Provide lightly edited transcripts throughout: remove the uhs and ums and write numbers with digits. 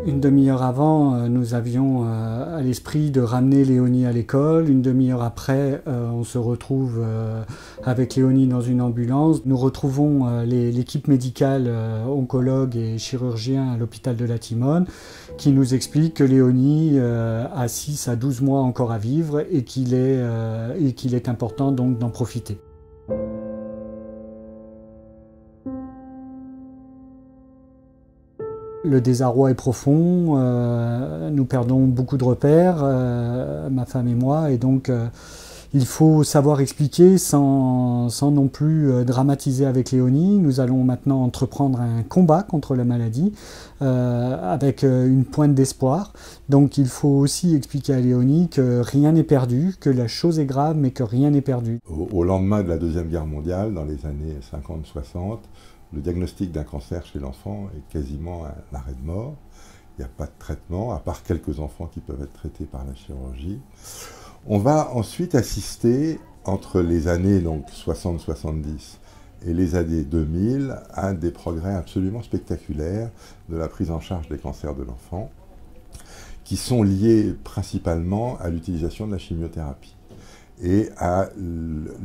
Une demi-heure avant, nous avions à l'esprit de ramener Léonie à l'école. Une demi-heure après, on se retrouve avec Léonie dans une ambulance. Nous retrouvons l'équipe médicale, oncologue et chirurgien à l'hôpital de la Timone, qui nous explique que Léonie a 6 à 12 mois encore à vivre et qu'il est important donc d'en profiter. Le désarroi est profond, nous perdons beaucoup de repères, ma femme et moi, et donc il faut savoir expliquer sans non plus dramatiser avec Léonie. Nous allons maintenant entreprendre un combat contre la maladie avec une pointe d'espoir. Donc il faut aussi expliquer à Léonie que rien n'est perdu, que la chose est grave mais que rien n'est perdu. Au lendemain de la Deuxième Guerre mondiale, dans les années 50-60, le diagnostic d'un cancer chez l'enfant est quasiment un arrêt de mort. Il n'y a pas de traitement, à part quelques enfants qui peuvent être traités par la chirurgie. On va ensuite assister, entre les années 60-70 et les années 2000, à des progrès absolument spectaculaires de la prise en charge des cancers de l'enfant, qui sont liés principalement à l'utilisation de la chimiothérapie et à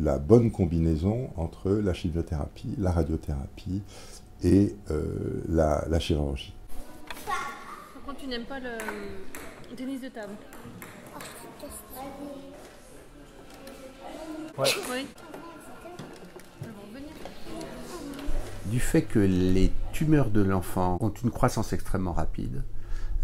la bonne combinaison entre la chimiothérapie, la radiothérapie et la chirurgie. Par contre, tu n'aimes pas le tennis de table? Ouais. Oui. Du fait que les tumeurs de l'enfant ont une croissance extrêmement rapide,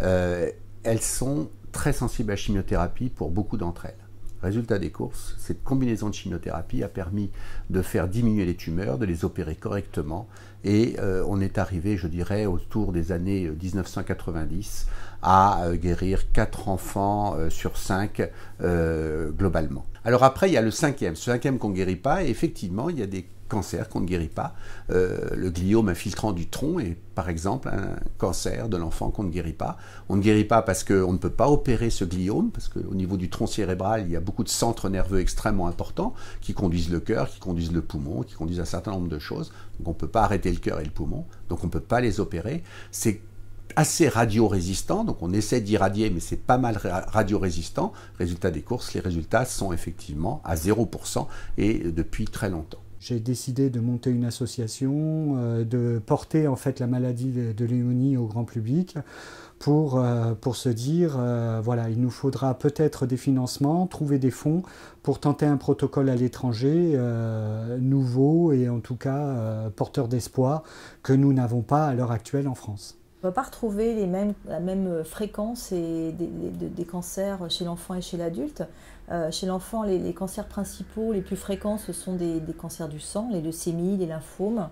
elles sont très sensibles à la chimiothérapie pour beaucoup d'entre elles. Résultat des courses, cette combinaison de chimiothérapie a permis de faire diminuer les tumeurs, de les opérer correctement, et on est arrivé, je dirais, autour des années 1990 à guérir 4 enfants sur 5 globalement. Alors après, il y a le cinquième qu'on ne guérit pas, et effectivement, il y a des cancers qu'on ne guérit pas. Le gliome infiltrant du tronc est par exemple un cancer de l'enfant qu'on ne guérit pas. On ne guérit pas parce qu'on ne peut pas opérer ce gliome, parce qu'au niveau du tronc cérébral, il y a beaucoup de centres nerveux extrêmement importants qui conduisent le cœur, qui conduisent le poumon, qui conduisent un certain nombre de choses. Donc on ne peut pas arrêter le cœur et le poumon, donc on ne peut pas les opérer. C'est assez radio-résistant, donc on essaie d'irradier, mais c'est pas mal radio-résistant. Résultat des courses, les résultats sont effectivement à 0% et depuis très longtemps. J'ai décidé de monter une association, de porter en fait la maladie de Léonie au grand public pour se dire, voilà, il nous faudra peut-être des financements, trouver des fonds pour tenter un protocole à l'étranger nouveau et en tout cas porteur d'espoir que nous n'avons pas à l'heure actuelle en France. On ne va pas retrouver la même fréquence des cancers chez l'enfant et chez l'adulte. Chez l'enfant, les cancers principaux les plus fréquents, ce sont des cancers du sang, les leucémies, les lymphomes,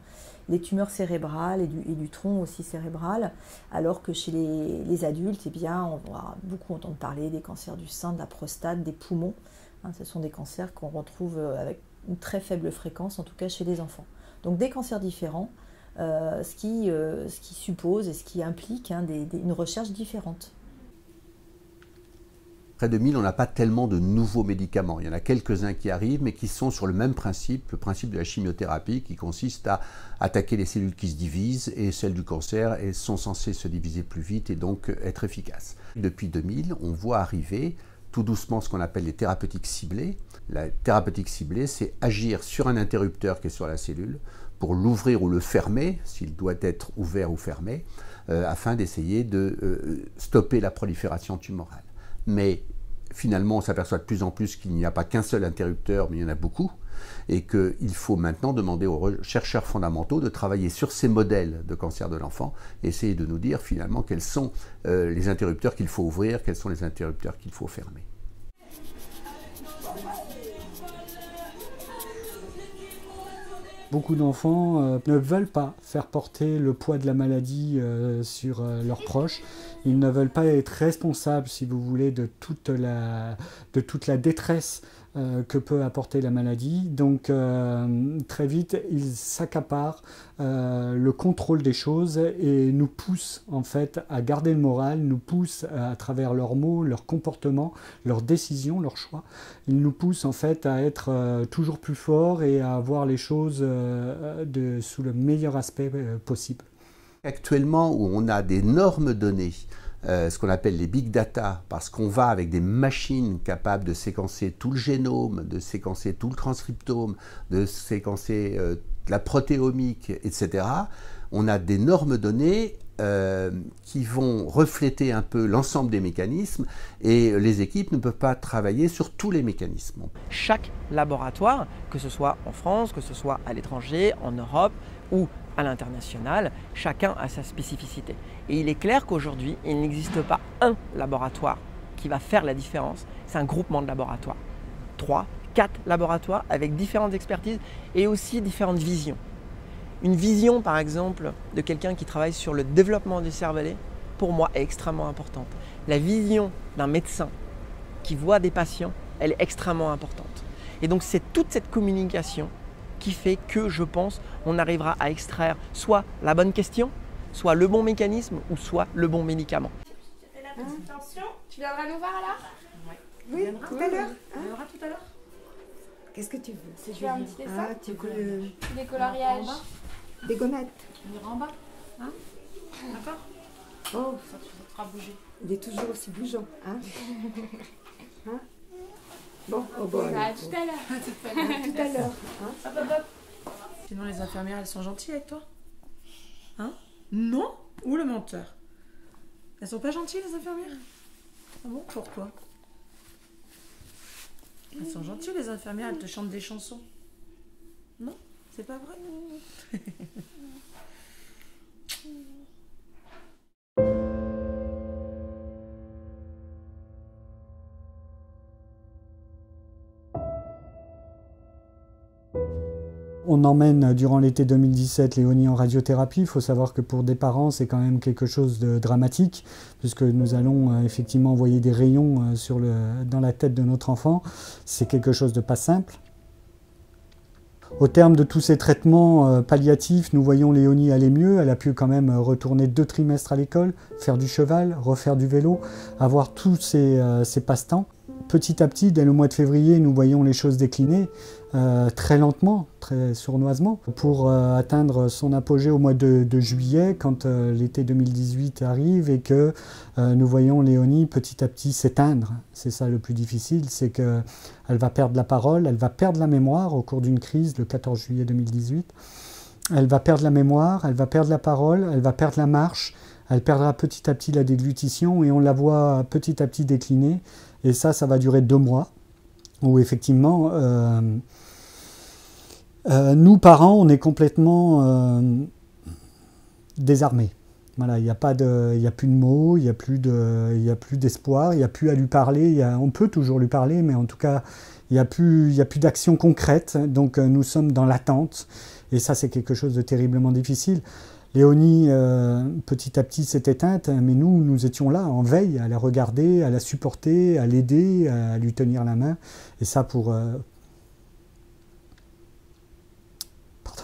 les tumeurs cérébrales et du tronc aussi cérébral, alors que chez les adultes, eh bien, on va beaucoup entendre parler des cancers du sein, de la prostate, des poumons. Ce sont des cancers qu'on retrouve avec une très faible fréquence, en tout cas chez les enfants. Donc des cancers différents, ce qui suppose et ce qui implique une recherche différente. Après 2000, on n'a pas tellement de nouveaux médicaments. Il y en a quelques-uns qui arrivent, mais qui sont sur le même principe, le principe de la chimiothérapie, qui consiste à attaquer les cellules qui se divisent, et celles du cancer elles sont censées se diviser plus vite et donc être efficaces. Depuis 2000, on voit arriver tout doucement ce qu'on appelle les thérapeutiques ciblées. La thérapeutique ciblée, c'est agir sur un interrupteur qui est sur la cellule, pour l'ouvrir ou le fermer, s'il doit être ouvert ou fermé, afin d'essayer de stopper la prolifération tumorale. Mais finalement, on s'aperçoit de plus en plus qu'il n'y a pas qu'un seul interrupteur, mais il y en a beaucoup, et qu'il faut maintenant demander aux chercheurs fondamentaux de travailler sur ces modèles de cancer de l'enfant, et essayer de nous dire finalement quels sont les interrupteurs qu'il faut ouvrir, quels sont les interrupteurs qu'il faut fermer. Beaucoup d'enfants ne veulent pas faire porter le poids de la maladie sur leurs proches. Ils ne veulent pas être responsables, si vous voulez, de toute la détresse que peut apporter la maladie. Donc très vite, ils s'accaparent le contrôle des choses et nous poussent en fait à garder le moral, nous poussent à travers leurs mots, leurs comportements, leurs décisions, leurs choix. Ils nous poussent en fait à être toujours plus forts et à voir les choses sous le meilleur aspect possible. Actuellement, où on a d'énormes données, ce qu'on appelle les big data, parce qu'on va avec des machines capables de séquencer tout le génome, de séquencer tout le transcriptome, de séquencer la protéomique, etc. On a d'énormes données qui vont refléter un peu l'ensemble des mécanismes et les équipes ne peuvent pas travailler sur tous les mécanismes. Chaque laboratoire, que ce soit en France, que ce soit à l'étranger, en Europe ou à l'international, chacun a sa spécificité. Et il est clair qu'aujourd'hui, il n'existe pas un laboratoire qui va faire la différence. C'est un groupement de laboratoires. 3, 4 laboratoires avec différentes expertises et aussi différentes visions. Une vision, par exemple, de quelqu'un qui travaille sur le développement du cervelet, pour moi, est extrêmement importante. La vision d'un médecin qui voit des patients, elle est extrêmement importante. Et donc, c'est toute cette communication qui fait que, je pense, on arrivera à extraire soit la bonne question, soit le bon mécanisme, ou soit le bon médicament. Tu fais la petite tension. Tu viendras nous voir alors? Oui, tout à l'heure. On viendra tout à l'heure. Qu'est-ce que tu veux? Tu fais un petit dessin. Ah, tu veux Des coloriages. des gommettes. On ira en bas. Hein? D'accord? Oh, Ça te fera bouger. il est toujours aussi bougeant. Hein? Hein? Bon, oh bon, Bah, allez, tout à l'heure. tout à l'heure. Hein? Hop, hop, hop. Sinon, les infirmières, elles sont gentilles avec toi? Hein? Non? Ou le menteur? Elles sont pas gentilles, les infirmières? Ah bon? Pourquoi? Elles sont gentilles, les infirmières, elles te chantent des chansons. Non? C'est pas vrai? On emmène durant l'été 2017 Léonie en radiothérapie. Il faut savoir que pour des parents, c'est quand même quelque chose de dramatique, puisque nous allons effectivement envoyer des rayons dans la tête de notre enfant. C'est quelque chose de pas simple. Au terme de tous ces traitements palliatifs, nous voyons Léonie aller mieux. Elle a pu quand même retourner 2 trimestres à l'école, faire du cheval, refaire du vélo, avoir tous ses passe-temps. Petit à petit, dès le mois de février, nous voyons les choses décliner très lentement, très sournoisement, pour atteindre son apogée au mois de juillet, quand l'été 2018 arrive et que nous voyons Léonie petit à petit s'éteindre. C'est ça le plus difficile, c'est qu'elle va perdre la parole, elle va perdre la mémoire au cours d'une crise le 14 juillet 2018. Elle va perdre la mémoire, elle va perdre la parole, elle va perdre la marche, elle perdra petit à petit la déglutition et on la voit petit à petit décliner. Et ça va durer 2 mois, où effectivement, nous, parents, on est complètement désarmés. Voilà, il n'y a plus de mots, il n'y a plus d'espoir, il n'y a plus à lui parler. On peut toujours lui parler, mais en tout cas, il n'y a plus d'action concrète. Donc nous sommes dans l'attente, et ça, c'est quelque chose de terriblement difficile. Léonie, petit à petit, s'est éteinte, mais nous étions là, en veille, à la regarder, à la supporter, à l'aider, à lui tenir la main. Et ça pour... Pardon.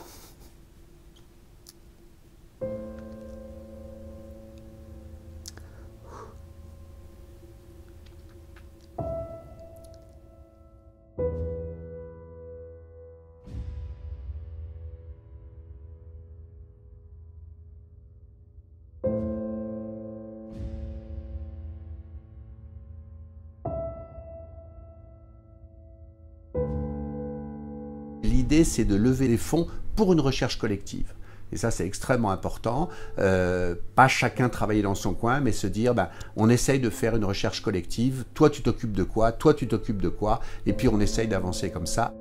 L'idée, c'est de lever les fonds pour une recherche collective. Et ça, c'est extrêmement important. Pas chacun travailler dans son coin, mais se dire, on essaye de faire une recherche collective. Toi, tu t'occupes de quoi? Toi, tu t'occupes de quoi? Et puis, on essaye d'avancer comme ça.